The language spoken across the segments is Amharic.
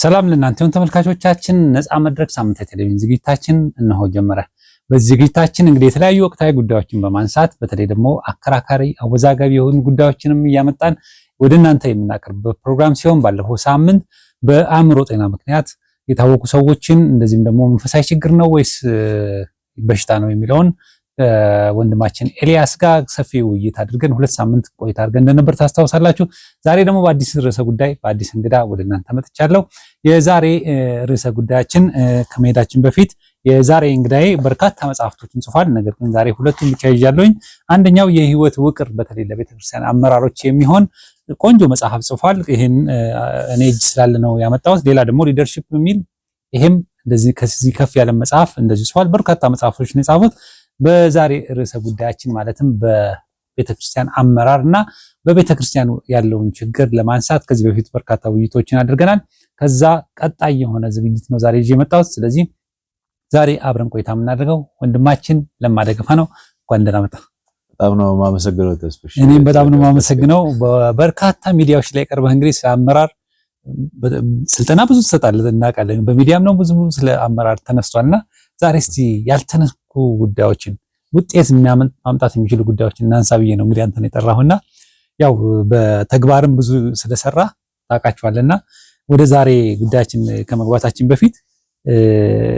ሰላም ለእናንተም ተመልካቾቻችን፣ ነፃ መድረክ ሳምንታዊ ቴሌቪዥን ዝግጅታችን እነሆ ጀመረ። በዚህ ዝግጅታችን እንግዲህ የተለያዩ ወቅታዊ ጉዳዮችን በማንሳት በተለይ ደግሞ አከራካሪ አወዛጋቢ የሆኑ ጉዳዮችንም እያመጣን ወደ እናንተ የምናቀርብበት ፕሮግራም ሲሆን ባለፈው ሳምንት በአእምሮ ጤና ምክንያት የታወቁ ሰዎችን እንደዚህም ደግሞ መንፈሳዊ ችግር ነው ወይስ በሽታ ነው የሚለውን ወንድማችን ኤልያስ ጋር ሰፊ ውይይት አድርገን 2 ሳምንት ቆይታ አድርገን እንደነበር ታስታውሳላችሁ። ዛሬ ደግሞ በአዲስ ርዕሰ ጉዳይ በአዲስ እንግዳ ወደ እናንተ መጥቻለሁ። የዛሬ ርዕሰ ጉዳያችን ከመሄዳችን በፊት የዛሬ እንግዳዬ በርካታ መጽሐፍቶችን ጽፏል። ነገር ግን ዛሬ ሁለቱን ብቻ ይዣለሁኝ። አንደኛው የህይወት ውቅር በተለይ ለቤተክርስቲያን አመራሮች የሚሆን ቆንጆ መጽሐፍ ጽፏል። ይሄን እኔ እጅ ስላለ ነው ያመጣሁት። ሌላ ደግሞ ሊደርሺፕ የሚል ይሄም እንደዚህ ከዚህ ከፍ ያለ መጽሐፍ እንደዚህ ጽፏል። በርካታ መጽሐፎችን የጻፉት በዛሬ ርዕሰ ጉዳያችን ማለትም በቤተክርስቲያን አመራርና በቤተክርስቲያን ያለውን ችግር ለማንሳት ከዚህ በፊት በርካታ ውይይቶችን አድርገናል። ከዛ ቀጣይ የሆነ ዝግጅት ነው ዛሬ ይዤ የመጣሁት። ስለዚህ ዛሬ አብረን ቆይታ የምናደርገው ወንድማችን ለማ ደገፋ ነው። እንኳን ደህና መጣ። በጣም ነው የማመሰግነው ተስፍሽ። እኔም በጣም ነው የማመሰግነው። በበርካታ ሚዲያዎች ላይ ቀርበህ እንግዲህ ስለ አመራር ስልጠና ብዙ ትሰጣለህ እናውቃለን። በሚዲያም ነው ብዙ ስለ አመራር ተነስቷልና ዛሬ እስቲ ያልተነኩ ጉዳዮችን ውጤት ማምጣት የሚችሉ ጉዳዮችን እናንሳ ብዬ ነው እንግዲህ አንተን የጠራሁና ያው በተግባርም ብዙ ስለሰራ ታውቃቸዋለና ወደ ዛሬ ጉዳያችን ከመግባታችን በፊት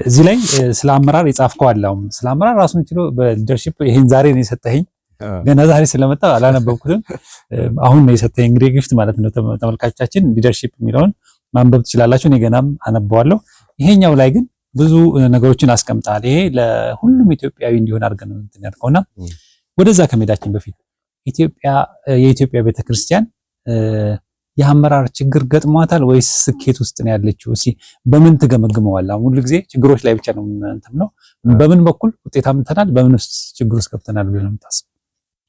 እዚህ ላይ ስለ አመራር የጻፍከው አለ። አሁን ስለ አመራር ራሱን ችሎ በሊደርሺፕ ይሄን ዛሬ ነው የሰጠኸኝ። ገና ዛሬ ስለመጣ አላነበብኩትም። አሁን ነው የሰጠኸኝ እንግዲህ ጊፍት ማለት ነው። ተመልካቾቻችን ሊደርሺፕ የሚለውን ማንበብ ትችላላችሁ። እኔ ገናም አነበዋለሁ። ይሄኛው ላይ ግን ብዙ ነገሮችን አስቀምጣል። ይሄ ለሁሉም ኢትዮጵያዊ እንዲሆን አድርገን ነው እንትን ያልከውና ወደዛ ከመሄዳችን በፊት የኢትዮጵያ ቤተክርስቲያን የአመራር ችግር ገጥሟታል ወይስ ስኬት ውስጥ ነው ያለችው? እስኪ በምን ትገመግመዋለህ? አሁን ሁሉ ጊዜ ችግሮች ላይ ብቻ ነው እንትን ነው። በምን በኩል ውጤት አምጥተናል፣ በምን ውስጥ ችግር ውስጥ ገብተናል ብለህ ነው የምታስበው?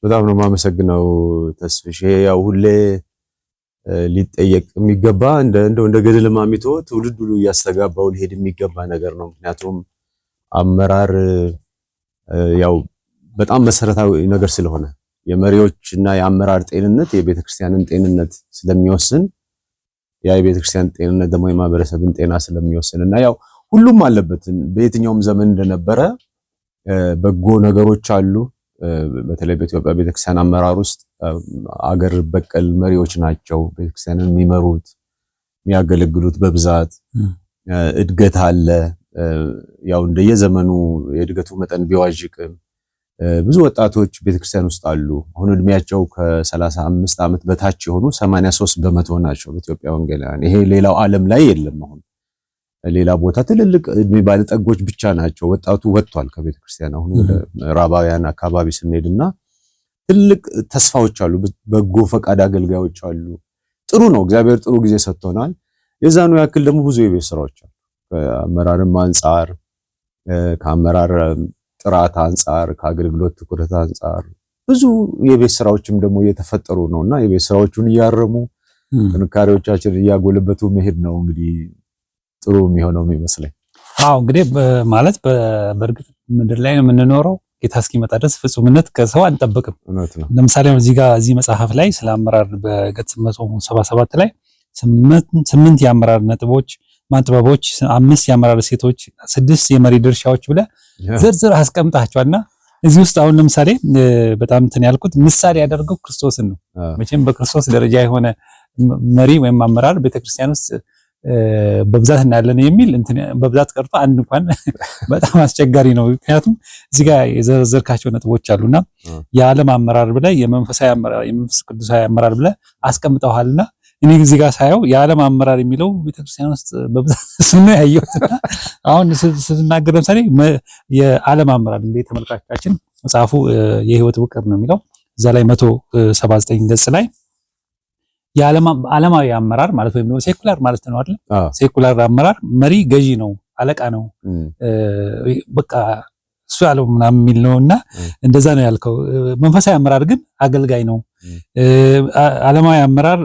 በጣም ነው የማመሰግነው ተስፍሽ። ያው ሁሌ ሊጠየቅ የሚገባ እንደ ገደል ማሚቶ ትውልድ ሁሉ እያስተጋባው ሊሄድ የሚገባ ነገር ነው። ምክንያቱም አመራር ያው በጣም መሰረታዊ ነገር ስለሆነ የመሪዎችና የአመራር ጤንነት የቤተክርስቲያንን ጤንነት ስለሚወስን ያ የቤተክርስቲያን ጤንነት ደግሞ የማህበረሰብን ጤና ስለሚወስንና ያው ሁሉም አለበት። በየትኛውም ዘመን እንደነበረ በጎ ነገሮች አሉ። በተለይ በኢትዮጵያ ቤተክርስቲያን አመራር ውስጥ አገር በቀል መሪዎች ናቸው ቤተክርስቲያንን የሚመሩት የሚያገለግሉት። በብዛት እድገት አለ። ያው እንደየዘመኑ የእድገቱ መጠን ቢዋዥቅም ብዙ ወጣቶች ቤተክርስቲያን ውስጥ አሉ። አሁን እድሜያቸው ከ35 ዓመት በታች የሆኑ 83% ናቸው በኢትዮጵያ ወንጌላውያን። ይሄ ሌላው ዓለም ላይ የለም። አሁን ሌላ ቦታ ትልልቅ እድሜ ባለጠጎች ብቻ ናቸው። ወጣቱ ወጥቷል ከቤተክርስቲያን። አሁን ወደ ምዕራባውያን አካባቢ ስንሄድና ትልቅ ተስፋዎች አሉ። በጎ ፈቃድ አገልጋዮች አሉ። ጥሩ ነው። እግዚአብሔር ጥሩ ጊዜ ሰጥቶናል። የዛኑ ያክል ደግሞ ብዙ የቤት ስራዎች አሉ። ከአመራርም አንፃር ከአመራር ጥራት አንፃር ከአገልግሎት ትኩረት አንፃር ብዙ የቤት ስራዎችም ደግሞ እየተፈጠሩ ነውና የቤት ስራዎቹን እያረሙ ጥንካሬዎቻችንን እያጎለበቱ መሄድ ነው እንግዲህ ጥሩ የሚሆነው የሚመስለኝ። አዎ እንግዲህ ማለት በእርግጥ ምድር ላይ ነው የምንኖረው። ጌታ እስኪመጣ ድረስ ፍጹምነት ከሰው አንጠብቅም። ለምሳሌ እዚህ መጽሐፍ ላይ ስለ አመራር በገጽ 177 ላይ 8 የአመራር ነጥቦች ማጥበቦች 5 የአመራር ሴቶች 6 የመሪ ድርሻዎች ብለ ዝርዝር አስቀምጣቸዋልና እዚህ ውስጥ አሁን ለምሳሌ በጣም እንትን ያልኩት ምሳሌ ያደርገው ክርስቶስን ነው። መቼም በክርስቶስ ደረጃ የሆነ መሪ ወይም አመራር ቤተክርስቲያን ውስጥ በብዛት እናያለን የሚል እንትን በብዛት ቀርቶ አንድ እንኳን በጣም አስቸጋሪ ነው። ምክንያቱም እዚህ ጋር የዘረዘርካቸው ነጥቦች አሉና የዓለም አመራር ብለ የመንፈሳዊ አመራር የመንፈስ ቅዱሳዊ አመራር ብለ አስቀምጠዋልና እኔ እዚህ ጋር ሳየው የዓለም አመራር የሚለው ቤተክርስቲያን ውስጥ በብዛት እሱ ነው ያየሁትና አሁን ስትናገር ለምሳሌ የዓለም አመራር እንደ ተመልካቾቻችን መጽሐፉ የህይወት ውቅር ነው የሚለው እዛ ላይ 179 ገጽ ላይ ዓለማዊ አመራር ማለት ወይም ነው ሴኩላር ማለት ነው አይደል? ሴኩላር አመራር መሪ ገዢ ነው፣ አለቃ ነው፣ በቃ እሱ ያለው ምናምን የሚል ነውና እንደዛ ነው ያልከው። መንፈሳዊ አመራር ግን አገልጋይ ነው። ዓለማዊ አመራር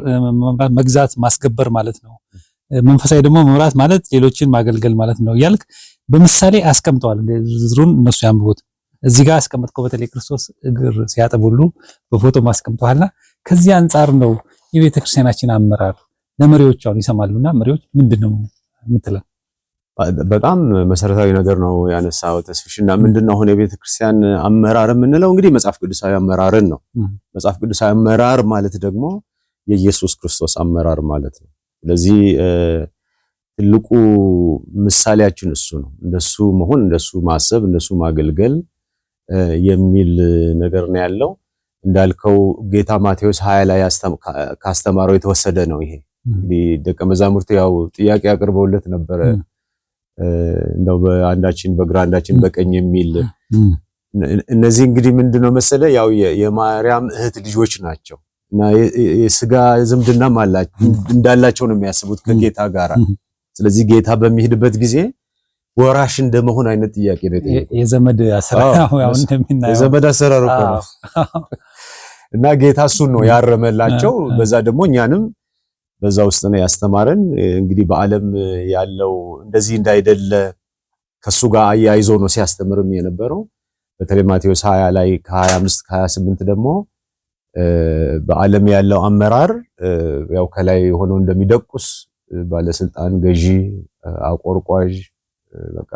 መግዛት ማስገበር ማለት ነው። መንፈሳዊ ደግሞ መምራት ማለት ሌሎችን ማገልገል ማለት ነው ያልክ በምሳሌ አስቀምጠዋል። ዝርዝሩን እነሱ ያንብቡት። እዚህ ጋር አስቀምጥከው በተለይ ክርስቶስ እግር ሲያጥብ ሁሉ በፎቶ ማስቀምጠዋልና ከዚህ አንፃር ነው የቤተክርስቲያናችን አመራር ለመሪዎች አሁን ይሰማሉና መሪዎች ምንድነው የምትለው? በጣም መሰረታዊ ነገር ነው ያነሳው ተስፍሽና ምንድነው አሁን የቤተ ክርስቲያን አመራር የምንለው እንግዲህ መጽሐፍ ቅዱሳዊ አመራርን ነው። መጽሐፍ ቅዱሳዊ አመራር ማለት ደግሞ የኢየሱስ ክርስቶስ አመራር ማለት ነው። ስለዚህ ትልቁ ምሳሌያችን እሱ ነው። እንደሱ መሆን፣ እንደሱ ማሰብ፣ እንደሱ ማገልገል የሚል ነገር ነው ያለው። እንዳልከው ጌታ ማቴዎስ 20 ላይ ካስተማረው የተወሰደ ነው ይሄ። እንግዲህ ደቀ መዛሙርቱ ያው ጥያቄ አቅርበውለት ነበረ እንደው በአንዳችን በግራ አንዳችን በቀኝ የሚል እነዚህ እንግዲህ ምንድነው መሰለ ያው የማርያም እህት ልጆች ናቸው እና የሥጋ ዝምድናም እንዳላቸው ነው የሚያስቡት ከጌታ ጋር። ስለዚህ ጌታ በሚሄድበት ጊዜ ወራሽ እንደመሆን አይነት ጥያቄ ነው የጠየቁት። የዘመድ አሰራር ያው እንደምናየው የዘመድ አሰራር እኮ ነው። እና ጌታ እሱን ነው ያረመላቸው። በዛ ደግሞ እኛንም በዛ ውስጥ ነው ያስተማረን። እንግዲህ በዓለም ያለው እንደዚህ እንዳይደለ ከሱ ጋር አያይዞ ነው ሲያስተምርም የነበረው። በተለይ ማቴዎስ 20 ላይ ከ25 ከ28 ደግሞ በዓለም ያለው አመራር ያው ከላይ ሆኖ እንደሚደቁስ ባለስልጣን፣ ገዢ፣ አቆርቋዥ በቃ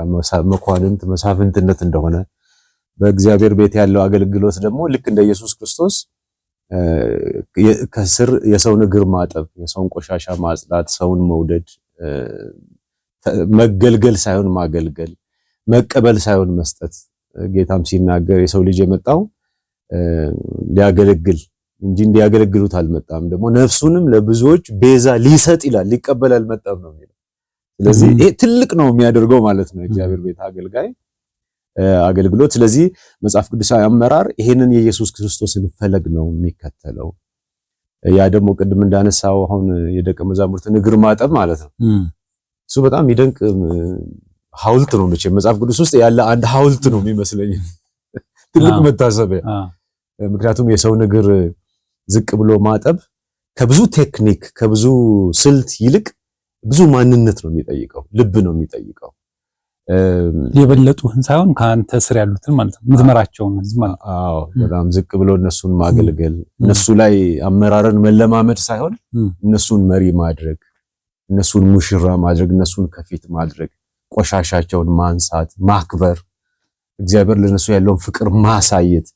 መኳንንት፣ መሳፍንትነት እንደሆነ በእግዚአብሔር ቤት ያለው አገልግሎት ደግሞ ልክ እንደ ኢየሱስ ክርስቶስ ከስር የሰውን እግር ማጠብ፣ የሰውን ቆሻሻ ማጽዳት፣ ሰውን መውደድ፣ መገልገል ሳይሆን ማገልገል፣ መቀበል ሳይሆን መስጠት። ጌታም ሲናገር የሰው ልጅ የመጣው ሊያገለግል እንጂ እንዲያገለግሉት አልመጣም፣ ደግሞ ነፍሱንም ለብዙዎች ቤዛ ሊሰጥ ይላል፣ ሊቀበል አልመጣም ነው የሚለው። ስለዚህ ይሄ ትልቅ ነው የሚያደርገው ማለት ነው የእግዚአብሔር ቤት አገልጋይ አገልግሎት። ስለዚህ መጽሐፍ ቅዱሳዊ አመራር ይሄንን የኢየሱስ ክርስቶስን ፈለግ ነው የሚከተለው። ያ ደግሞ ቅድም እንዳነሳው አሁን የደቀ መዛሙርትን እግር ማጠብ ማለት ነው። እሱ በጣም የሚደንቅ ሐውልት ነው። መጽሐፍ ቅዱስ ውስጥ ያለ አንድ ሐውልት ነው የሚመስለኝ፣ ትልቅ መታሰቢያ። ምክንያቱም የሰውን እግር ዝቅ ብሎ ማጠብ ከብዙ ቴክኒክ ከብዙ ስልት ይልቅ ብዙ ማንነት ነው የሚጠይቀው፣ ልብ ነው የሚጠይቀው። የበለጡህን ሳይሆን ከአንተ ስር ያሉትን ማለት ነው የምትመራቸውን ህዝብ ማለት ነው። አዎ በጣም ዝቅ ብሎ እነሱን ማገልገል፣ እነሱ ላይ አመራርን መለማመድ ሳይሆን እነሱን መሪ ማድረግ፣ እነሱን ሙሽራ ማድረግ፣ እነሱን ከፊት ማድረግ፣ ቆሻሻቸውን ማንሳት፣ ማክበር፣ እግዚአብሔር ለነሱ ያለውን ፍቅር ማሳየት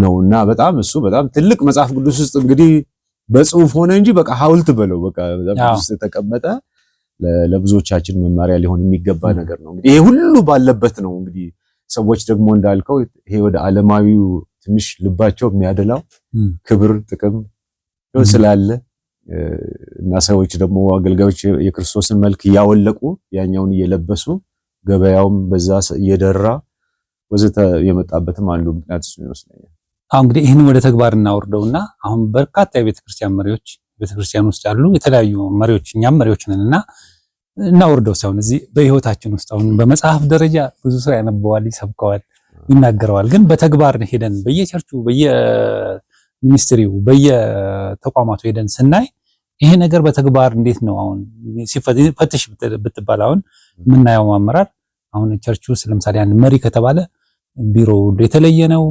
ነውና በጣም እሱ በጣም ትልቅ መጽሐፍ ቅዱስ ውስጥ እንግዲህ በጽሁፍ ሆነ እንጂ በቃ ሐውልት በለው በቃ መጽሐፍ ውስጥ የተቀመጠ ለብዙዎቻችን መማሪያ ሊሆን የሚገባ ነገር ነው። እንግዲህ ይሄ ሁሉ ባለበት ነው እንግዲህ ሰዎች ደግሞ እንዳልከው ይሄ ወደ ዓለማዊው ትንሽ ልባቸው የሚያደላው ክብር፣ ጥቅም ስላለ እና ሰዎች ደግሞ አገልጋዮች የክርስቶስን መልክ እያወለቁ ያኛውን እየለበሱ ገበያውም በዛ እየደራ ወዘተ የመጣበትም አንዱ ምክንያት እሱ ይመስለኛል። አሁን እንግዲህ ይህንን ወደ ተግባር እናወርደውና አሁን በርካታ የቤተክርስቲያን መሪዎች ቤተክርስቲያን ውስጥ ያሉ የተለያዩ መሪዎች እኛም መሪዎች ነንና እናወርደው ሳይሆን እዚህ በህይወታችን ውስጥ አሁን በመጽሐፍ ደረጃ ብዙ ሰው ያነበዋል፣ ይሰብከዋል፣ ይናገረዋል። ግን በተግባር ሄደን በየቸርቹ በየሚኒስትሪው በየተቋማቱ ሄደን ስናይ ይሄ ነገር በተግባር እንዴት ነው አሁን ሲፈትሽ ብትባል አሁን የምናየው አመራር አሁን ቸርቹ ውስጥ ለምሳሌ አንድ መሪ ከተባለ ቢሮ የተለየ ነው።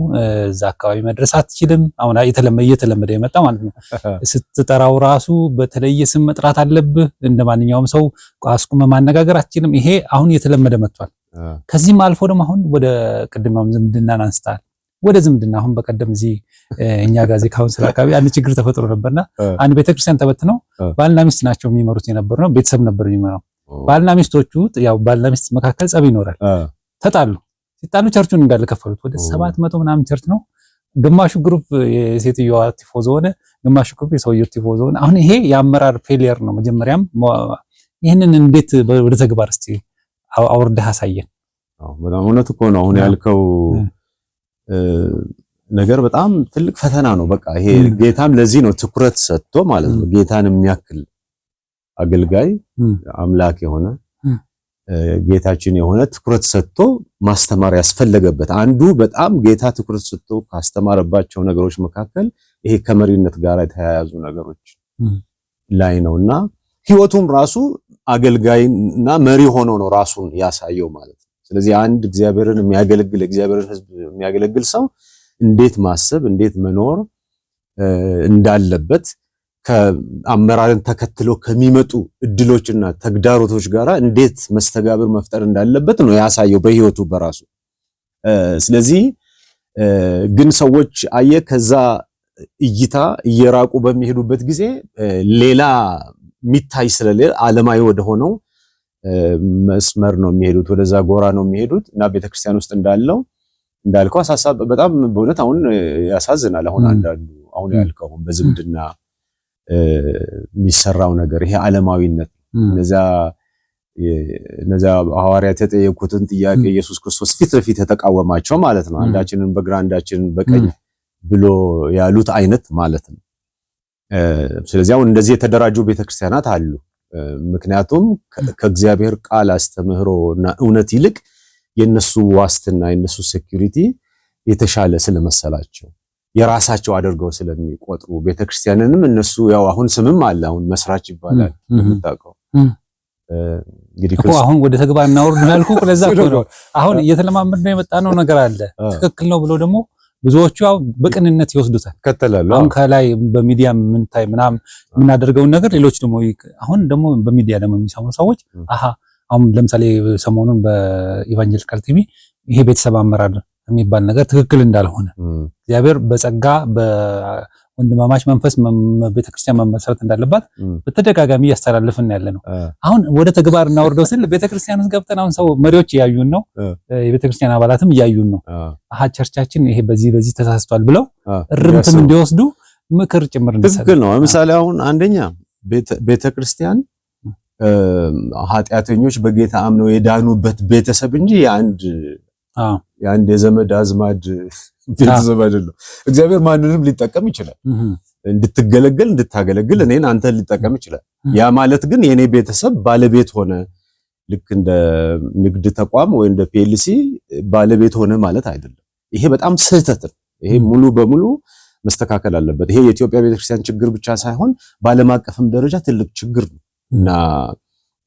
እዛ አካባቢ መድረስ አትችልም። አሁን እየተለመደ የመጣ ማለት ነው። ስትጠራው ራሱ በተለየ ስም መጥራት አለብህ። እንደማንኛውም ሰው አስቁመ ማነጋገር አትችልም። ይሄ አሁን እየተለመደ መጥቷል። ከዚህም አልፎ ደግሞ አሁን ወደ ቅድማም ዝምድናን አንስታል። ወደ ዝምድና አሁን በቀደም እዚህ እኛ ጋር እዚህ ካውንስል አካባቢ አንድ ችግር ተፈጥሮ ነበርና አንድ ቤተክርስቲያን ተበትነው ባልና ሚስት ናቸው የሚመሩት የነበሩ ነው። ቤተሰብ ነበር የሚመራው። ባልና ሚስቶቹ ያው ባልና ሚስት መካከል ጸብ ይኖራል። ተጣሉ። ሲጣሉ ቸርቹን እንዳለ ከፈሉት። ወደ 700 ምናምን ቸርች ነው። ግማሹ ግሩፕ የሴትዮዋ ቲፎዞ ሆነ፣ ግማሹ ግሩፕ የሰውየው ቲፎዞ ሆነ። አሁን ይሄ የአመራር ፌሊየር ነው። መጀመሪያም ይህንን እንዴት ወደ ተግባር እስቲ አውርደህ አሳየን። በጣም እውነት እኮ ነው አሁን ያልከው ነገር በጣም ትልቅ ፈተና ነው። በቃ ይሄ ጌታም ለዚህ ነው ትኩረት ሰጥቶ ማለት ነው ጌታን የሚያክል አገልጋይ አምላክ የሆነ ጌታችን የሆነ ትኩረት ሰጥቶ ማስተማር ያስፈለገበት አንዱ በጣም ጌታ ትኩረት ሰጥቶ ካስተማረባቸው ነገሮች መካከል ይሄ ከመሪነት ጋር የተያያዙ ነገሮች ላይ ነውና ህይወቱም ራሱ አገልጋይና መሪ ሆኖ ነው ራሱን ያሳየው ማለት ነው። ስለዚህ አንድ እግዚአብሔርን የሚያገለግል እግዚአብሔርን ሕዝብ የሚያገለግል ሰው እንዴት ማሰብ እንዴት መኖር እንዳለበት ከአመራርን ተከትሎ ከሚመጡ እድሎችና ተግዳሮቶች ጋራ እንዴት መስተጋብር መፍጠር እንዳለበት ነው ያሳየው በህይወቱ በራሱ። ስለዚህ ግን ሰዎች ከዛ እይታ እየራቁ በሚሄዱበት ጊዜ ሌላ የሚታይ ስለሌለ ዓለማዊ ወደ ሆነው መስመር ነው የሚሄዱት፣ ወደዛ ጎራ ነው የሚሄዱት እና ቤተክርስቲያን ውስጥ እንዳልከው አሳሳብ በጣም በእውነት አሁን ያሳዝናል። አሁን አንዳንዱ አሁን ያልከው በዝምድና የሚሰራው ነገር ይሄ ዓለማዊነት እነዛ ሐዋርያት የተጠየቁትን ጥያቄ ኢየሱስ ክርስቶስ ፊት ለፊት የተቃወማቸው ማለት ነው። አንዳችንን በግራ አንዳችንን በቀኝ ብሎ ያሉት አይነት ማለት ነው። ስለዚህ አሁን እንደዚህ የተደራጁ ቤተክርስቲያናት አሉ። ምክንያቱም ከእግዚአብሔር ቃል አስተምህሮና እውነት ይልቅ የነሱ ዋስትና የነሱ ሴኩሪቲ የተሻለ ስለመሰላቸው የራሳቸው አድርገው ስለሚቆጥሩ ቤተክርስቲያንንም እነሱ ያው አሁን ስምም አለ አሁን መስራች ይባላል የምታውቀው እንግዲህ አሁን ወደ ተግባር እናወርድ ያልኩ ለዛ ነው። አሁን እየተለማመድን ነው የመጣነው ነገር አለ ትክክል ነው ብሎ ደግሞ ብዙዎቹ ያው በቅንነት ይወስዱታል ከተላሉ አሁን ከላይ በሚዲያ ምንታይ ምናምን የምናደርገውን ነገር ሌሎች ደግሞ አሁን ደግሞ በሚዲያ ደግሞ የሚሰሙ ሰዎች አሁን ለምሳሌ ሰሞኑን በኢቫንጀሊካል ቲቪ ይሄ ቤተሰብ አመራር የሚባል ነገር ትክክል እንዳልሆነ እግዚአብሔር በጸጋ በወንድማማች መንፈስ ቤተክርስቲያን መመስረት እንዳለባት በተደጋጋሚ ያስተላልፍን ያለ ነው። አሁን ወደ ተግባር እናወርደው ስል ቤተክርስቲያን ውስጥ ገብተን አሁን ሰው መሪዎች እያዩን ነው፣ የቤተክርስቲያን አባላትም እያዩን ነው። ቸርቻችን ይሄ በዚህ ተሳስቷል ብለው እርምትም እንዲወስዱ ምክር ጭምር እንዲሰጥ ትክክል ነው። ለምሳሌ አሁን አንደኛ ቤተክርስቲያን ኃጢአተኞች በጌታ አምነው የዳኑበት ቤተሰብ እንጂ የአንድ የዘመድ አዝማድ ቤተሰብ አይደለም። እግዚአብሔር ማንንም ሊጠቀም ይችላል። እንድታገለግል እኔን አንተን ሊጠቀም ይችላል። ያ ማለት ግን የኔ ቤተሰብ ባለቤት ሆነ ልክ እንደ ንግድ ተቋም ወይ እንደ ፒኤልሲ ባለቤት ሆነ ማለት አይደለም። ይሄ በጣም ስህተት ነው። ይሄ ሙሉ በሙሉ መስተካከል አለበት። ይሄ የኢትዮጵያ ቤተክርስቲያን ችግር ብቻ ሳይሆን በዓለም አቀፍም ደረጃ ትልቅ ችግር ነው እና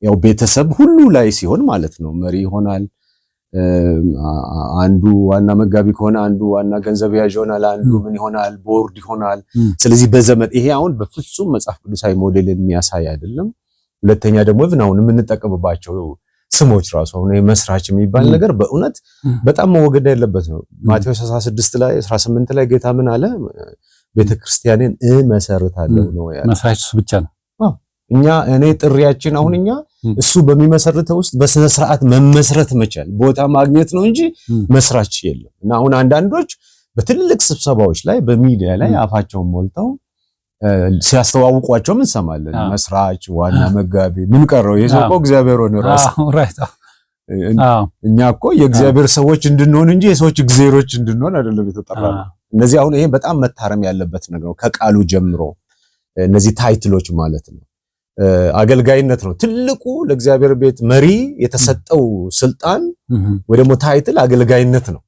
ያው ቤተሰብ ሁሉ ላይ ሲሆን ማለት ነው መሪ ይሆናል። አንዱ ዋና መጋቢ ከሆነ አንዱ ዋና ገንዘብ ያዥ ይሆናል፣ አንዱ ምን ይሆናል ቦርድ ይሆናል። ስለዚህ በዘመን ይሄ አሁን በፍጹም መጽሐፍ ቅዱሳዊ ሞዴል የሚያሳይ አይደለም። ሁለተኛ ደግሞ አሁን የምንጠቀምባቸው ስሞች ራሱ አሁን መስራች የሚባል ነገር በእውነት በጣም መወገድ ያለበት ነው። ማቴዎስ 16 ላይ 18 ላይ ጌታ ምን አለ? ቤተክርስቲያንን እመሰርታለሁ ነው ያለው። መስራች እሱ ብቻ ነው። እኔ ጥሪያችን አሁን እኛ እሱ በሚመሰርተው ውስጥ በስነ ስርዓት መመስረት መቻል ቦታ ማግኘት ነው እንጂ መስራች የለም። እና አሁን አንዳንዶች በትልልቅ ስብሰባዎች ላይ በሚዲያ ላይ አፋቸውን ሞልተው ሲያስተዋውቋቸው እንሰማለን። መስራች፣ ዋና መጋቢ ምን ቀረው የሰው እግዚአብሔር ሆነ ራስ እኛ እኮ የእግዚአብሔር ሰዎች እንድንሆን እንጂ የሰዎች እግዚአብሔሮች እንድንሆን አይደለም የተጠራነው። እነዚህ አሁን ይሄ በጣም መታረም ያለበት ነገር ነው። ከቃሉ ጀምሮ እነዚህ ታይትሎች ማለት ነው አገልጋይነት ነው ትልቁ ለእግዚአብሔር ቤት መሪ የተሰጠው ስልጣን ወይ ደግሞ ታይትል አገልጋይነት ነው።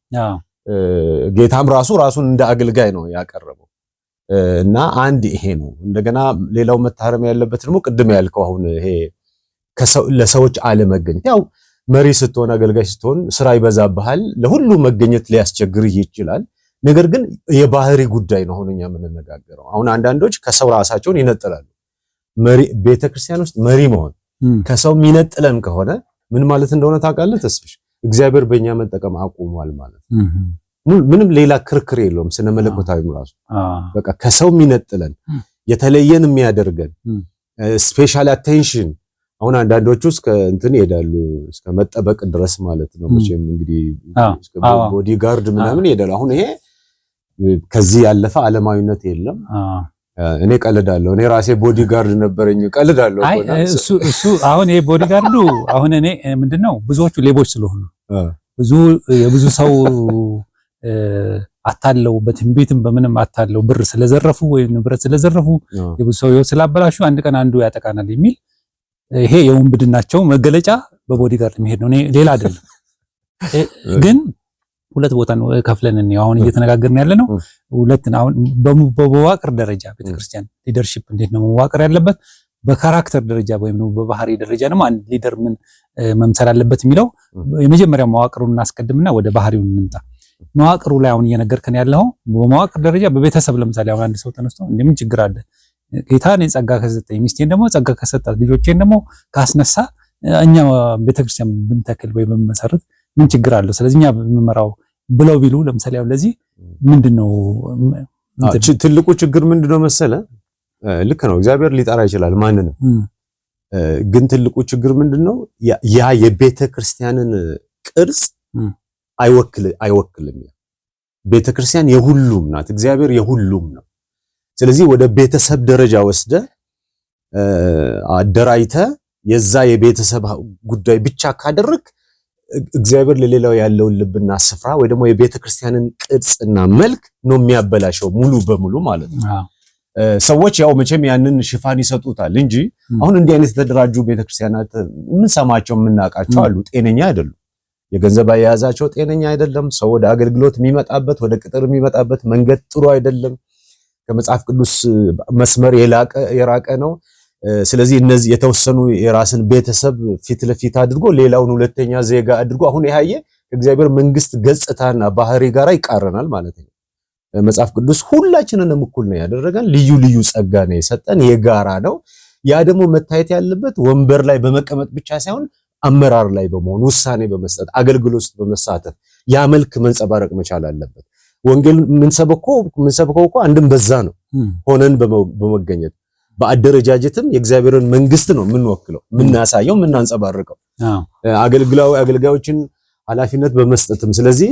ጌታም ራሱን እንደ አገልጋይ ነው ያቀረበው እና አንድ ይሄ ነው። እንደገና ሌላው መታረም ያለበት ደግሞ ቅድም ያልከው አሁን ይሄ ለሰዎች አለመገኘት። ያው መሪ ስትሆን አገልጋይ ስትሆን ስራ ይበዛብሃል፣ ለሁሉ መገኘት ሊያስቸግርህ ይችላል። ነገር ግን የባህሪ ጉዳይ ነው አሁን እኛ የምንነጋገረው። አሁን አንዳንዶች ከሰው ራሳቸውን ይነጥላሉ። ቤተክርስቲያን ውስጥ መሪ መሆን ከሰው የሚነጥለን ከሆነ ምን ማለት እንደሆነ ታውቃለህ ተስፍሽ? እግዚአብሔር በእኛ መጠቀም አቁሟል ማለት ነው። ምንም ሌላ ክርክር የለውም። ስነ መለኮታዊም ራሱ በቃ ከሰው የሚነጥለን የተለየን የሚያደርገን ስፔሻል አቴንሽን። አሁን አንዳንዶቹ እስከ እንትን ይሄዳሉ እስከ መጠበቅ ድረስ ማለት ነው። መቼም እንግዲህ እስከ ቦዲጋርድ ምናምን ይሄዳሉ። አሁን ይሄ ከዚህ ያለፈ ዓለማዊነት የለም። እኔ ቀልዳለሁ። እኔ ራሴ ቦዲጋርድ ነበረኝ ቀልዳለሁ። እሱ አሁን ይሄ ቦዲጋርዱ አሁን እኔ ምንድነው ብዙዎቹ ሌቦች ስለሆኑ የብዙ ሰው አታለው በትንቢትም በምንም አታለው ብር ስለዘረፉ ወይ ንብረት ስለዘረፉ የብዙ ሰው ህይወት ስላበላሹ አንድ ቀን አንዱ ያጠቃናል የሚል ይሄ የወንብድናቸው መገለጫ በቦዲጋርድ መሄድ ነው። እኔ ሌላ አይደለም። ግን ሁለት ቦታ ነው ከፍለን ነው አሁን እየተነጋገርን ያለ ነው። ሁለት አሁን በመዋቅር ደረጃ ቤተክርስቲያን ሊደርሺፕ እንዴት ነው መዋቅር ያለበት፣ በካራክተር ደረጃ ወይም ነው በባህሪ ደረጃ ደግሞ አንድ ሊደር ምን መምሰል አለበት የሚለው የመጀመሪያው መዋቅሩን እናስቀድምና ወደ ባህሪው እንምጣ። መዋቅሩ ላይ አሁን እየነገርከን ያለው በመዋቅር ደረጃ በቤተሰብ ለምሳሌ አሁን አንድ ሰው ተነስቶ እንደምን ችግር አለ ጌታ እኔን ጸጋ ከሰጠኝ ሚስቴን ደግሞ ጸጋ ከሰጣት ልጆቼን ደግሞ ካስነሳ እኛ ቤተክርስቲያን ብንተክል ወይ ብንመሰርት ምን ችግር አለው? ስለዚህ እኛ ብንመራው ብለው ቢሉ ለምሳሌ ያው ለዚህ ምንድነው ትልቁ ችግር ምንድነው መሰለ? ልክ ነው እግዚአብሔር ሊጠራ ይችላል ማንንም። ግን ትልቁ ችግር ምንድነው? ያ የቤተክርስቲያንን ቅርጽ አይወክልም። ቤተክርስቲያን የሁሉም ናት። እግዚአብሔር የሁሉም ነው። ስለዚህ ወደ ቤተሰብ ደረጃ ወስደ አደራይተ የዛ የቤተሰብ ጉዳይ ብቻ ካደረክ እግዚአብሔር ለሌላው ያለውን ልብና ስፍራ ወይ ደግሞ የቤተክርስቲያንን ቅርጽና መልክ ነው የሚያበላሸው ሙሉ በሙሉ ማለት ነው። ሰዎች ያው መቼም ያንን ሽፋን ይሰጡታል እንጂ አሁን እንዲህ አይነት የተደራጁ ቤተክርስቲያናት ምን ሰማቸው የምናውቃቸው አሉ፣ ጤነኛ አይደሉም። የገንዘብ አያያዛቸው ጤነኛ አይደለም። ሰው ወደ አገልግሎት የሚመጣበት ወደ ቅጥር የሚመጣበት መንገድ ጥሩ አይደለም። ከመጽሐፍ ቅዱስ መስመር የራቀ ነው። ስለዚህ እነዚህ የተወሰኑ የራስን ቤተሰብ ፊት ለፊት አድርጎ ሌላውን ሁለተኛ ዜጋ አድርጎ አሁን ይሄ ከእግዚአብሔር መንግስት ገጽታና ባህሪ ጋር ይቃረናል ማለት ነው። መጽሐፍ ቅዱስ ሁላችንንም እኩል ነው ያደረገን፣ ልዩ ልዩ ጸጋ ነው የሰጠን፣ የጋራ ነው። ያ ደግሞ መታየት ያለበት ወንበር ላይ በመቀመጥ ብቻ ሳይሆን አመራር ላይ በመሆን ውሳኔ በመስጠት አገልግሎት ውስጥ በመሳተፍ ያ መልክ መንጸባረቅ መቻል አለበት። ወንጌል ምንሰብከው እኮ አንድም በዛ ነው ሆነን በመገኘት በአደረጃጀትም የእግዚአብሔርን መንግስት ነው የምንወክለው፣ የምናሳየው፣ የምናንጸባርቀው አገልጋዮችን ኃላፊነት በመስጠትም። ስለዚህ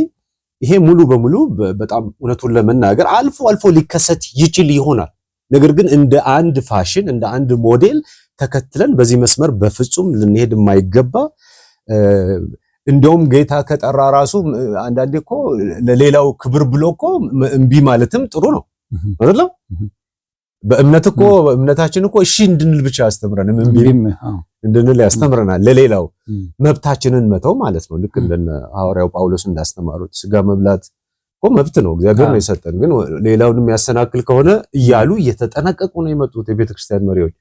ይሄ ሙሉ በሙሉ በጣም እውነቱን ለመናገር አልፎ አልፎ ሊከሰት ይችል ይሆናል። ነገር ግን እንደ አንድ ፋሽን እንደ አንድ ሞዴል ተከትለን በዚህ መስመር በፍጹም ልንሄድ የማይገባ እንደውም ጌታ ከጠራ ራሱ አንዳንዴ እኮ ለሌላው ክብር ብሎ እኮ እምቢ ማለትም ጥሩ ነው አይደል? በእምነት እኮ እምነታችን እኮ እሺ እንድንል ብቻ ያስተምረን እምቢም እንድንል ያስተምረናል። ለሌላው መብታችንን መተው ማለት ነው። ልክ እንደነ ሐዋርያው ጳውሎስ እንዳስተማሩት ስጋ መብላት እኮ መብት ነው፣ እግዚአብሔር ነው የሰጠን። ግን ሌላውን የሚያሰናክል ከሆነ እያሉ እየተጠነቀቁ ነው የመጡት የቤተክርስቲያን መሪዎች።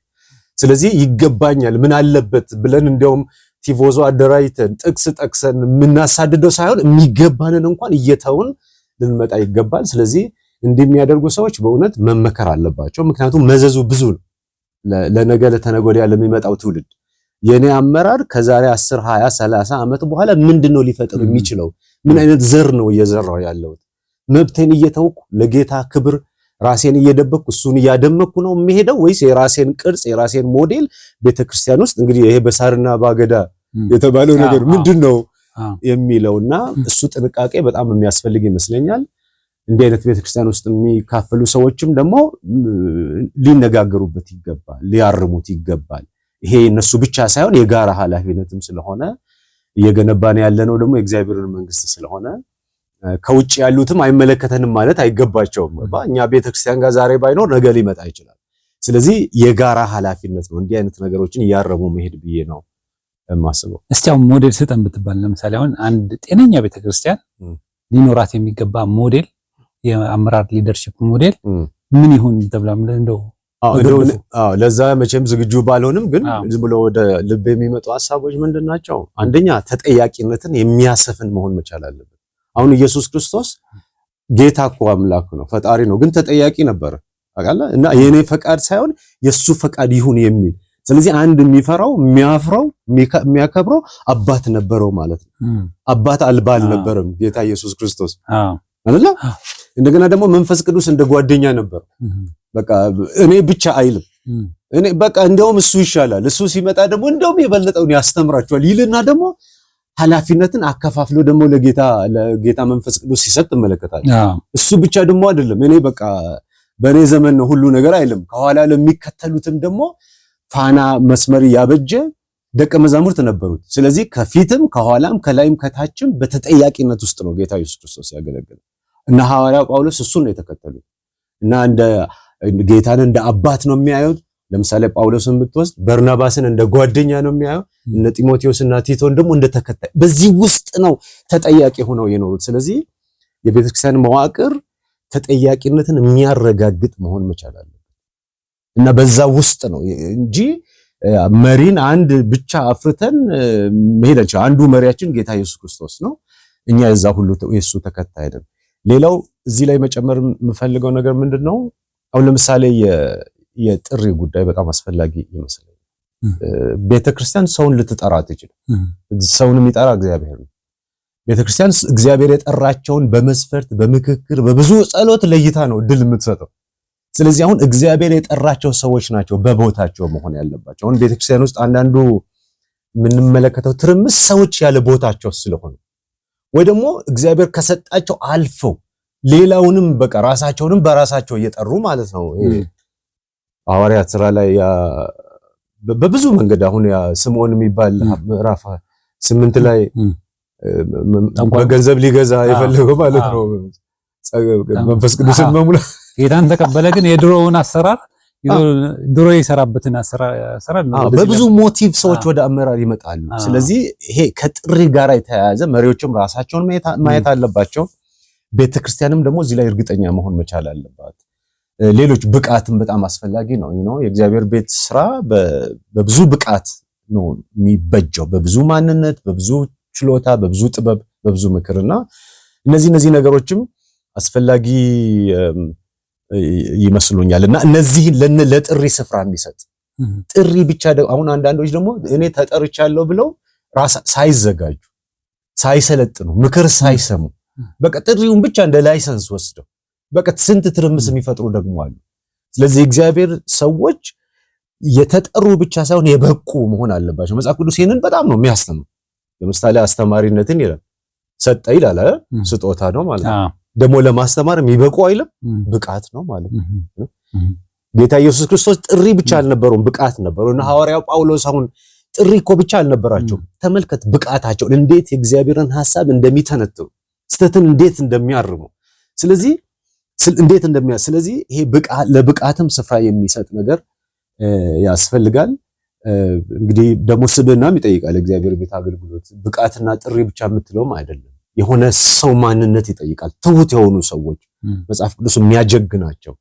ስለዚህ ይገባኛል ምን አለበት ብለን እንደውም ቲፎዞ አደራጅተን ጥቅስ ጠቅሰን የምናሳድደው ሳይሆን የሚገባንን እንኳን እየተውን ልንመጣ ይገባል። ስለዚህ እንዲህ የሚያደርጉ ሰዎች በእውነት መመከር አለባቸው። ምክንያቱም መዘዙ ብዙ ነው። ለነገ ለተነገ ወዲያ ለሚመጣው ትውልድ የኔ አመራር ከዛሬ 10 20 30 ዓመት በኋላ ምንድነው ሊፈጥር የሚችለው? ምን አይነት ዘር ነው እየዘራው ያለው? መብቴን እየተውኩ ለጌታ ክብር ራሴን እየደበቅኩ እሱን እያደመቅኩ ነው የሚሄደው ወይስ የራሴን ቅርጽ የራሴን ሞዴል ቤተክርስቲያን ውስጥ እንግዲህ ይሄ በሳርና ባገዳ የተባለው ነገር ምንድነው የሚለውና እሱ ጥንቃቄ በጣም የሚያስፈልግ ይመስለኛል። እንዲህ አይነት ቤተክርስቲያን ውስጥ የሚካፈሉ ሰዎችም ደግሞ ሊነጋገሩበት ይገባል፣ ሊያርሙት ይገባል። ይሄ እነሱ ብቻ ሳይሆን የጋራ ኃላፊነትም ስለሆነ እየገነባን ያለነው ደግሞ የእግዚአብሔርን መንግስት ስለሆነ ከውጭ ያሉትም አይመለከተንም ማለት አይገባቸውም። እኛ ቤተክርስቲያን ጋር ዛሬ ባይኖር ነገ ሊመጣ ይችላል። ስለዚህ የጋራ ኃላፊነት ነው እንዲህ አይነት ነገሮችን እያረሙ መሄድ ብዬ ነው የማስበው። እስቲ አሁን ሞዴል ስጠን ብትባል ለምሳሌ አሁን አንድ ጤነኛ ቤተክርስቲያን ሊኖራት የሚገባ ሞዴል የአመራር ሊደርሺፕ ሞዴል ምን ይሁን ተብላ እንደው ለዛ መቼም ዝግጁ ባልሆንም ግን ዝም ብሎ ወደ ልብ የሚመጡ ሐሳቦች ምንድናቸው? አንደኛ ተጠያቂነትን የሚያሰፍን መሆን መቻል አለበት። አሁን ኢየሱስ ክርስቶስ ጌታ እኮ አምላክ ነው፣ ፈጣሪ ነው፣ ግን ተጠያቂ ነበር ታውቃለህ። እና የኔ ፈቃድ ሳይሆን የሱ ፈቃድ ይሁን የሚል ስለዚህ አንድ የሚፈራው የሚያፍረው የሚያከብረው አባት ነበረው ማለት ነው። አባት አልባ አልነበረም ጌታ ኢየሱስ ክርስቶስ አይደል? እንደገና ደግሞ መንፈስ ቅዱስ እንደ ጓደኛ ነበር። በቃ እኔ ብቻ አይልም። እኔ በቃ እንደውም እሱ ይሻላል፣ እሱ ሲመጣ ደግሞ እንደውም የበለጠውን ያስተምራቸዋል ይልና ደግሞ ኃላፊነትን አከፋፍሎ ደግሞ ለጌታ መንፈስ ቅዱስ ሲሰጥ እንመለከታለን። እሱ ብቻ ደግሞ አይደለም እኔ በቃ በእኔ ዘመን ነው ሁሉ ነገር አይልም። ከኋላ ለሚከተሉትም ደግሞ ፋና መስመር ያበጀ ደቀ መዛሙርት ነበሩት። ስለዚህ ከፊትም ከኋላም ከላይም ከታችም በተጠያቂነት ውስጥ ነው ጌታ ኢየሱስ ክርስቶስ ያገለገለ እና ሐዋርያው ጳውሎስ እሱን ነው የተከተሉት እና እንደ ጌታን እንደ አባት ነው የሚያዩት። ለምሳሌ ጳውሎስን ብትወስድ በርናባስን እንደ ጓደኛ ነው የሚያዩት። እነ ጢሞቴዎስና ቲቶን ደግሞ እንደ ተከታይ በዚህ ውስጥ ነው ተጠያቂ ሆነው የኖሩት። ስለዚህ የቤተክርስቲያን መዋቅር ተጠያቂነትን የሚያረጋግጥ መሆን መቻል አለበት እና በዛ ውስጥ ነው እንጂ መሪን አንድ ብቻ አፍርተን መሄድ አንችልም። አንዱ መሪያችን ጌታ ኢየሱስ ክርስቶስ ነው። እኛ የዛ ሁሉ የሱ ተከታይ ነን። ሌላው እዚህ ላይ መጨመር የምፈልገው ነገር ምንድነው? አሁን ለምሳሌ የጥሪ ጉዳይ በጣም አስፈላጊ ይመስላል። ቤተክርስቲያን ሰውን ልትጠራ አትችልም። ሰውን የሚጠራ እግዚአብሔር ነው። ቤተክርስቲያን እግዚአብሔር የጠራቸውን በመስፈርት በምክክር በብዙ ጸሎት ለይታ ነው ድል የምትሰጠው። ስለዚህ አሁን እግዚአብሔር የጠራቸው ሰዎች ናቸው በቦታቸው መሆን ያለባቸው። አሁን ቤተክርስቲያን ውስጥ አንዳንዱ የምንመለከተው ትርምስ ሰዎች ያለ ቦታቸው ስለሆነ ወይ ደግሞ እግዚአብሔር ከሰጣቸው አልፈው ሌላውንም በቃ ራሳቸውንም በራሳቸው እየጠሩ ማለት ነው። ሐዋርያት ሥራ ላይ በብዙ መንገድ አሁን ያ ስምዖን የሚባል ምዕራፍ 8 ላይ በገንዘብ ሊገዛ የፈለገው ማለት ነው መንፈስ ቅዱስን መሙላት ጌታን ተቀበለ፣ ግን የድሮውን አሰራር ድሮ የሰራበትን አሰራር በብዙ ሞቲቭ ሰዎች ወደ አመራር ይመጣሉ። ስለዚህ ይሄ ከጥሪ ጋር የተያያዘ መሪዎችም ራሳቸውን ማየት አለባቸው። ቤተክርስቲያንም ደግሞ እዚህ ላይ እርግጠኛ መሆን መቻል አለባት። ሌሎች ብቃትም በጣም አስፈላጊ ነው። የእግዚአብሔር ቤት ስራ በብዙ ብቃት ነው የሚበጀው፣ በብዙ ማንነት፣ በብዙ ችሎታ፣ በብዙ ጥበብ፣ በብዙ ምክርና እነዚህ ነገሮችም አስፈላጊ ይመስሉኛል። እና እነዚህ ለጥሪ ስፍራ የሚሰጥ ጥሪ ብቻ አሁን አንዳንዶች ደግሞ እኔ ተጠርቻለሁ ብለው ራስ ሳይዘጋጁ ሳይሰለጥኑ ምክር ሳይሰሙ በቃ ጥሪውን ብቻ እንደ ላይሰንስ ወስደው በቃ ስንት ትርምስ የሚፈጥሩ ደግሞ አሉ። ስለዚህ እግዚአብሔር ሰዎች የተጠሩ ብቻ ሳይሆን የበቁ መሆን አለባቸው። መጽሐፍ ቅዱስ ይሄንን በጣም ነው የሚያስተምረው። ለምሳሌ አስተማሪነትን ይላል ሰጠ ይላል፣ ስጦታ ነው ማለት ነው። ደግሞ ለማስተማር የሚበቁ አይልም፣ ብቃት ነው ማለት ነው። ጌታ ኢየሱስ ክርስቶስ ጥሪ ብቻ አልነበረውም፣ ብቃት ነበረው። እና ሐዋርያው ጳውሎስ አሁን ጥሪ እኮ ብቻ አልነበራቸው። ተመልከት ብቃታቸው እንዴት የእግዚአብሔርን ሐሳብ እንደሚተነትኑ፣ ስተትን እንዴት እንደሚያርሙ፣ ስለዚህ ይሄ ለብቃትም ስፍራ የሚሰጥ ነገር ያስፈልጋል። እንግዲህ ደግሞ ስብዕናም ይጠይቃል። እግዚአብሔር ቤት አገልግሎት ብቃትና ጥሪ ብቻ የምትለውም አይደለም። የሆነ ሰው ማንነት ይጠይቃል። ትሁት የሆኑ ሰዎች መጽሐፍ ቅዱስ የሚያጀግናቸው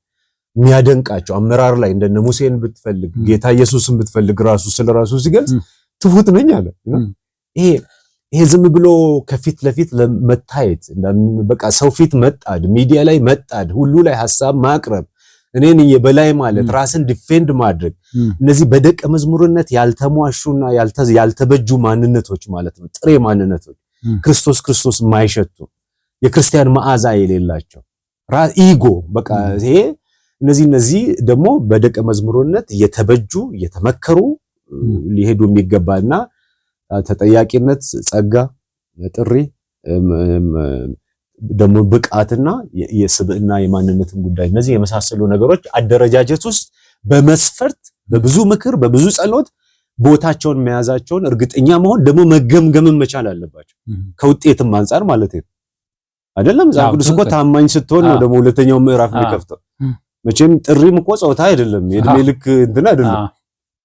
የሚያደንቃቸው አመራር ላይ እንደነ ሙሴን ብትፈልግ ጌታ ኢየሱስን ብትፈልግ ራሱ ስለራሱ ሲገልጽ ትሁት ነኝ አለ። ይሄ ዝም ብሎ ከፊት ለፊት ለመታየት በቃ ሰው ፊት መጣድ፣ ሚዲያ ላይ መጣድ፣ ሁሉ ላይ ሐሳብ ማቅረብ፣ እኔን የበላይ ማለት ራስን ዲፌንድ ማድረግ፣ እነዚህ በደቀ መዝሙርነት ያልተሟሹና ያልተበጁ ማንነቶች ማለት ነው። ጥሬ ማንነቶች ክርስቶስ የማይሸቱ የክርስቲያን መዓዛ የሌላቸው ኢጎ በቃ ይሄ እነዚህ ደግሞ በደቀ መዝሙርነት የተበጁ የተመከሩ ሊሄዱ የሚገባና ተጠያቂነት፣ ጸጋ፣ ጥሪ ደግሞ ብቃትና የስብዕና የማንነትን ጉዳይ እነዚህ የመሳሰሉ ነገሮች አደረጃጀት ውስጥ በመስፈርት በብዙ ምክር በብዙ ጸሎት ቦታቸውን መያዛቸውን እርግጠኛ መሆን ደግሞ መገምገምን መቻል አለባቸው። ከውጤትም አንፃር ማለት ነው አይደለም። መጽሐፍ ቅዱስ እኮ ታማኝ ስትሆን ነው ደግሞ ሁለተኛው ምዕራፍ የሚከፍተው። መቼም ጥሪም እኮ ጾታ አይደለም፣ የእድሜ ልክ እንትን አይደለም።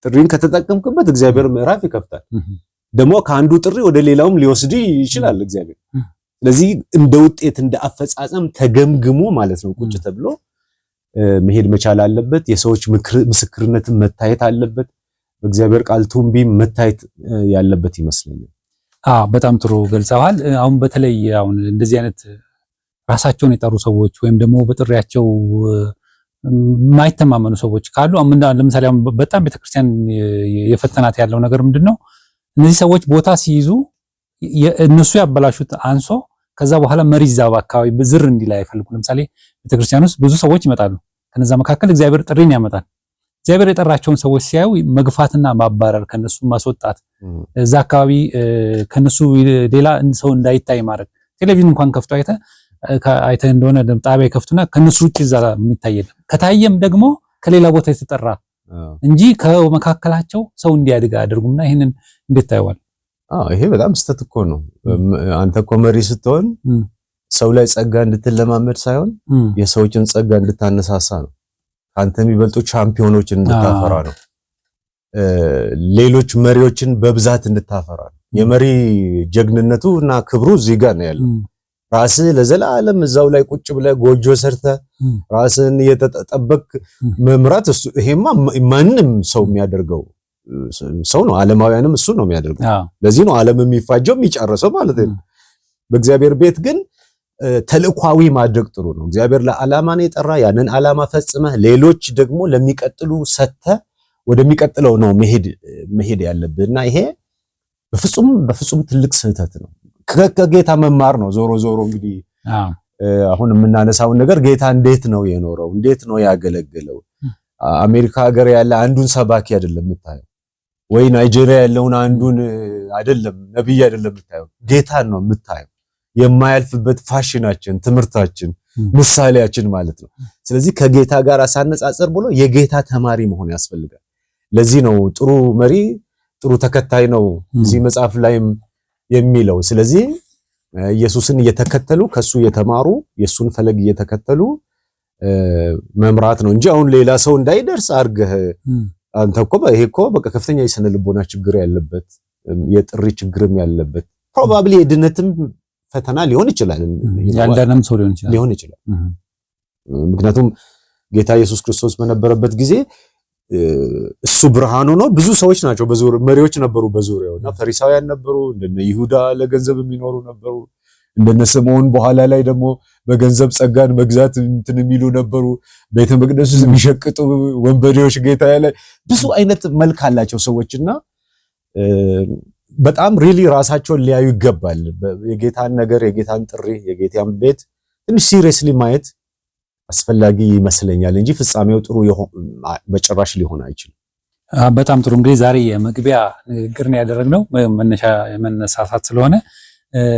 ጥሪን ከተጠቀምክበት እግዚአብሔር ምዕራፍ ይከፍታል። ደግሞ ከአንዱ ጥሪ ወደ ሌላውም ሊወስድ ይችላል እግዚአብሔር። ስለዚህ እንደ ውጤት እንደ አፈጻጸም ተገምግሞ ማለት ነው ቁጭ ተብሎ መሄድ መቻል አለበት። የሰዎች ምስክርነትን መታየት አለበት። በእግዚአብሔር ቃል ቱንቢ መታየት ያለበት ይመስለኛል። በጣም ጥሩ ገልጸዋል። አሁን በተለይ አሁን እንደዚህ አይነት ራሳቸውን የጠሩ ሰዎች ወይም ደግሞ በጥሪያቸው የማይተማመኑ ሰዎች ካሉ ለምሳሌ አሁን በጣም ቤተክርስቲያን የፈተናት ያለው ነገር ምንድነው? እነዚህ ሰዎች ቦታ ሲይዙ እነሱ ያበላሹት አንሶ ከዛ በኋላ መሪ እዛው አካባቢ ዝር እንዲል አይፈልጉም። ለምሳሌ ቤተክርስቲያን ውስጥ ብዙ ሰዎች ይመጣሉ። ከነዛ መካከል እግዚአብሔር ጥሪን ያመጣል። እግዚአብሔር የጠራቸውን ሰዎች ሲያዩ መግፋትና ማባረር፣ ከነሱ ማስወጣት፣ እዛ አካባቢ ከነሱ ሌላ ሰው እንዳይታይ ማድረግ። ቴሌቪዥን እንኳን ከፍቶ አይተህ እንደሆነ ጣቢያ ከፍቱና ከነሱ ውጪ እዛ የሚታይ የለም። ከታየም ደግሞ ከሌላ ቦታ የተጠራ እንጂ ከመካከላቸው ሰው እንዲያድግ አድርጉምና ይሄንን እንዴት ታየዋል? ይሄ በጣም ስተት እኮ ነው። አንተ እኮ መሪ ስትሆን ሰው ላይ ጸጋ እንድትለማመድ ሳይሆን የሰዎችን ጸጋ እንድታነሳሳ ነው። አንተ የሚበልጡ ቻምፒዮኖችን እንድታፈራ ነው። ሌሎች መሪዎችን በብዛት እንድታፈራ ነው። የመሪ ጀግንነቱ እና ክብሩ እዚህ ጋር ነው ያለው። ራስህ ለዘላለም እዛው ላይ ቁጭ ብለህ ጎጆ ሰርተህ ራስን እየተጠበቅ መምራት ይሄማ ማንም ሰው የሚያደርገው ሰው ነው። ዓለማውያንም እሱ ነው የሚያደርገው። ለዚህ ነው ዓለም የሚፋጀው የሚጨርሰው ማለት ነው። በእግዚአብሔር ቤት ግን ተልእኳዊ ማድረግ ጥሩ ነው። እግዚአብሔር ለዓላማ ነው የጠራ። ያንን ዓላማ ፈጽመህ ሌሎች ደግሞ ለሚቀጥሉ ሰጥተህ ወደሚቀጥለው ነው መሄድ ያለብህና ይሄ በፍጹም ትልቅ ስህተት ነው። ከጌታ መማር ነው። ዞሮ እንግዲህ አሁን የምናነሳውን ነገር ጌታ እንዴት ነው የኖረው? እንዴት ነው ያገለገለው? አሜሪካ ሀገር ያለ አንዱን ሰባኪ አይደለም የምታየው፣ ወይ ናይጄሪያ ያለውን አንዱን አይደለም ነብይ አይደለም የምታየው፣ ጌታን ነው የምታየው። የማያልፍበት ፋሽናችን፣ ትምህርታችን፣ ምሳሌያችን ማለት ነው። ስለዚህ ከጌታ ጋር አሳነጻጸር ብሎ የጌታ ተማሪ መሆን ያስፈልጋል። ለዚህ ነው ጥሩ መሪ ጥሩ ተከታይ ነው እዚህ መጽሐፍ ላይም የሚለው። ስለዚህ ኢየሱስን እየተከተሉ ከሱ የተማሩ የሱን ፈለግ እየተከተሉ መምራት ነው እንጂ አሁን ሌላ ሰው እንዳይደርስ አድርገህ አንተ እኮ ይሄ እኮ በቃ ከፍተኛ የስነ ልቦና ችግር ያለበት የጥሪ ችግርም ያለበት ፕሮባብሊ የድነትም ፈተና ሊሆን ይችላል። ያንዳንድም ሰው ሊሆን ይችላል። ምክንያቱም ጌታ ኢየሱስ ክርስቶስ በነበረበት ጊዜ እሱ ብርሃን ሆኖ ብዙ ሰዎች ናቸው በዙሪያው መሪዎች ነበሩ በዙሪያውና ፈሪሳውያን ነበሩ፣ እንደነ ይሁዳ ለገንዘብ የሚኖሩ ነበሩ፣ እንደነ ስምዖን በኋላ ላይ ደግሞ በገንዘብ ጸጋን መግዛት እንትን የሚሉ ነበሩ፣ ቤተ መቅደስ ውስጥ የሚሸቅጡ ወንበዴዎች ጌታ ላይ ብዙ አይነት መልክ አላቸው ሰዎችና በጣም ሪሊ ራሳቸውን ሊያዩ ይገባል። የጌታን ነገር የጌታን ጥሪ የጌታን ቤት ትንሽ ሲሪየስሊ ማየት አስፈላጊ ይመስለኛል እንጂ ፍጻሜው ጥሩ በጭራሽ ሊሆን አይችልም። በጣም ጥሩ። እንግዲህ ዛሬ የመግቢያ ንግግር ነው ያደረግነው መነሻ የመነሳሳት ስለሆነ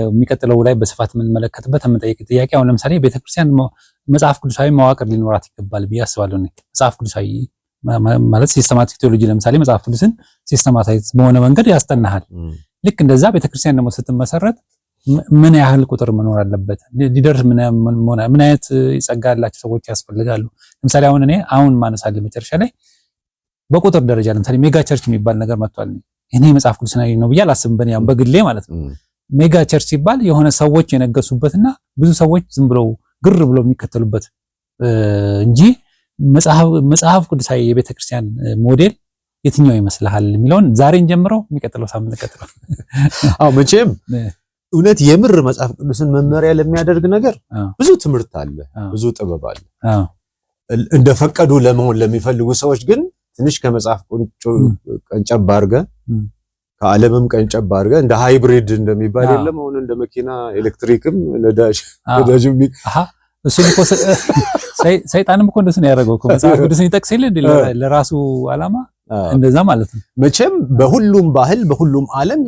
የሚቀጥለው ላይ በስፋት የምንመለከትበት የምንጠይቅ ጥያቄ አሁን ለምሳሌ ቤተክርስቲያን መጽሐፍ ቅዱሳዊ መዋቅር ሊኖራት ይገባል ብዬ አስባለሁ። መጽሐፍ ቅዱሳዊ ማለት ሲስተማቲክ ቴዎሎጂ ለምሳሌ መጽሐፍ ቅዱስን ሲስተማታይዝ በሆነ መንገድ ያስጠናሃል። ልክ እንደዛ ቤተክርስቲያን ደግሞ ስትመሰረት ምን ያህል ቁጥር መኖር አለበት? ሊደርስ ምን አይነት ጸጋ ያላቸው ሰዎች ያስፈልጋሉ? ለምሳሌ አሁን ማነሳለሁ መጨረሻ ላይ በቁጥር ደረጃ ለምሳሌ ሜጋ ቸርች የሚባል ነገር መጥቷል። እኔ መጽሐፍ ቅዱሳዊ ነው ብዬ አላስብም፣ በግሌ ማለት ነው። ሜጋ ቸርች ሲባል የሆነ ሰዎች የነገሱበትና ብዙ ሰዎች ዝም ብለው ግር ብለው የሚከተሉበት እንጂ መጽሐፍ ቅዱሳዊ የቤተክርስቲያን ሞዴል የትኛው ይመስልሃል የሚለውን ዛሬን ጀምረው የሚቀጥለው ሳምንት ቀጥለው። መቼም እውነት የምር መጽሐፍ ቅዱስን መመሪያ ለሚያደርግ ነገር ብዙ ትምህርት አለ፣ ብዙ ጥበብ አለ። እንደፈቀዱ ለመሆን ለሚፈልጉ ሰዎች ግን ትንሽ ከመጽሐፍ ቀንጨብ አድርገህ ከዓለምም ቀንጨብ አድርገህ እንደ ሃይብሪድ እንደሚባል የለም አሁን እንደ መኪና ኤሌክትሪክም ነዳጅም እሱ እኮ ሰይጣንም እኮ እንደሱ ነው ያደረገው እኮ መጽሐፍ ቅዱስን ይጠቅስ የለ እንዴ ለራሱ ዓላማ እንደዛ ማለት ነው። መቼም በሁሉም ባህል በሁሉም ዓለም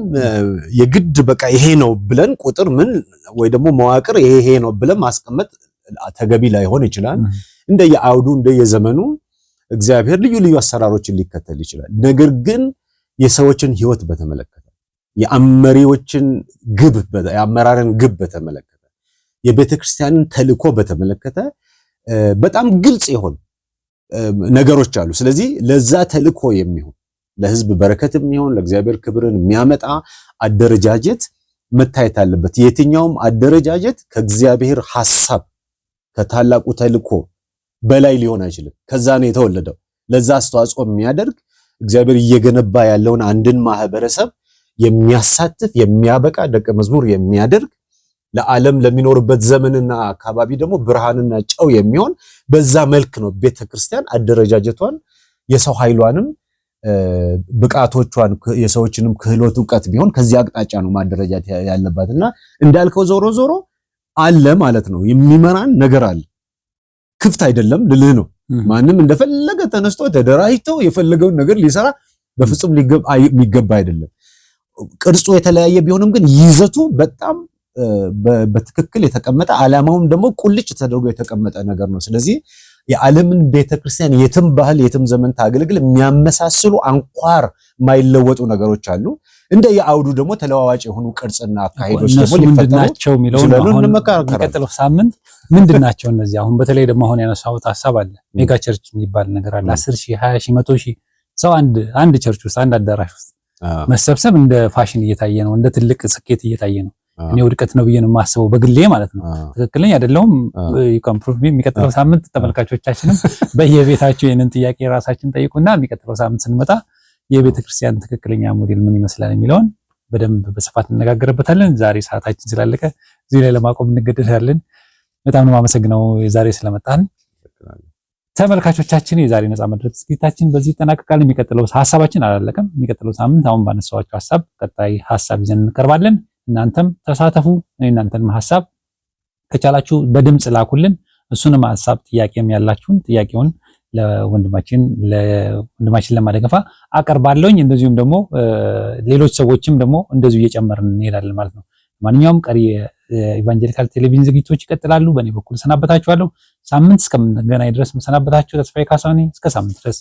የግድ በቃ ይሄ ነው ብለን ቁጥር ምን ወይ ደግሞ መዋቅር ይሄ ነው ብለን ማስቀመጥ ተገቢ ላይሆን ይችላል። እንደየአውዱ እንደየዘመኑ እግዚአብሔር ልዩ ልዩ አሰራሮችን ሊከተል ይችላል። ነገር ግን የሰዎችን ሕይወት በተመለከተ የአመራሮችን ግብ የአመራርን ግብ በተመለከተ የቤተክርስቲያንን ተልእኮ በተመለከተ በጣም ግልጽ የሆኑ ነገሮች አሉ። ስለዚህ ለዛ ተልእኮ የሚሆን ለሕዝብ በረከት የሚሆን ለእግዚአብሔር ክብርን የሚያመጣ አደረጃጀት መታየት አለበት። የትኛውም አደረጃጀት ከእግዚአብሔር ሐሳብ ከታላቁ ተልእኮ በላይ ሊሆን አይችልም። ከዛ ነው የተወለደው። ለዛ አስተዋጽኦ የሚያደርግ እግዚአብሔር እየገነባ ያለውን አንድን ማህበረሰብ የሚያሳትፍ የሚያበቃ ደቀ መዝሙር የሚያደርግ ለዓለም ለሚኖርበት ዘመንና አካባቢ ደግሞ ብርሃንና ጨው የሚሆን በዛ መልክ ነው ቤተክርስቲያን አደረጃጀቷን የሰው ኃይሏንም ብቃቶቿን የሰዎችንም ክህሎት ዕውቀት ቢሆን ከዚህ አቅጣጫ ነው ማደረጃት ያለባትና እንዳልከው ዞሮ አለ ማለት ነው። የሚመራን ነገር አለ። ክፍት አይደለም ልልህ ነው። ማንም እንደፈለገ ተነስቶ ተደራጅቶ የፈለገውን ነገር ሊሰራ በፍጹም የሚገባ አይደለም። ቅርጹ የተለያየ ቢሆንም ግን ይዘቱ በጣም በትክክል የተቀመጠ ዓላማውም ደግሞ ቁልጭ ተደርጎ የተቀመጠ ነገር ነው። ስለዚህ የዓለምን ቤተክርስቲያን የትም ባህል የትም ዘመን ታገልግል የሚያመሳስሉ አንኳር የማይለወጡ ነገሮች አሉ። እንደ የአውዱ ደግሞ ተለዋዋጭ የሆኑ ቅርጽና አካሄዶች ደግሞ ሊፈጠሩ ይችላሉ። የሚቀጥለው ሳምንት ምንድናቸው እነዚህ? አሁን በተለይ ደግሞ አሁን ያነሳሁት ሐሳብ አለ። ሜጋ ቸርች የሚባል ነገር አለ። 10,000 20,000 100,000 ሰው አንድ ቸርች ውስጥ አንድ አዳራሽ ውስጥ መሰብሰብ እንደ ፋሽን እየታየ ነው፣ እንደ ትልቅ ስኬት እየታየ ነው። እኔ ውድቀት ነው ብዬ ነው የማስበው በግሌ ማለት ነው። ትክክለኛ አይደለሁም። የሚቀጥለው ሳምንት ተመልካቾቻችንም በየቤታቸው ይህንን ጥያቄ ራሳችን ጠይቁና የሚቀጥለው ሳምንት ስንመጣ የቤተክርስቲያን ትክክለኛ ሞዴል ምን ይመስላል የሚለውን በደንብ በስፋት እንነጋገርበታለን። ዛሬ ሰዓታችን ስላለቀ እዚህ ላይ ለማቆም እንገደዳለን። በጣም ነው የማመሰግነው ዛሬ ስለመጣን። ተመልካቾቻችን የዛሬ ነፃ መድረክ ዝግጅታችን በዚህ ይጠናቀቃል። የሚቀጥለው ሀሳባችን አላለቀም። የሚቀጥለው ሳምንት አሁን ባነሳኋቸው ሀሳብ ቀጣይ ሀሳብ ይዘን እንቀርባለን። እናንተም ተሳተፉ። እናንተንም ሀሳብ ከቻላችሁ በድምጽ ላኩልን። እሱንም ሀሳብ ጥያቄም ያላችሁን ጥያቄውን ለወንድማችን ለማደገፋ አቀርባለሁኝ። እንደዚሁም ደግሞ ሌሎች ሰዎችም ደግሞ እንደዚሁ እየጨመርን እንሄዳለን ማለት ነው። ማንኛውም ቀሪ ኢቫንጀሊካል ቴሌቪዥን ዝግጅቶች ይቀጥላሉ። በእኔ በኩል ሰናበታችኋለሁ። ሳምንት እስከምንገናኝ ድረስ መሰናበታችሁ ተስፋዬ ካሳሁን። እስከ ሳምንት ድረስ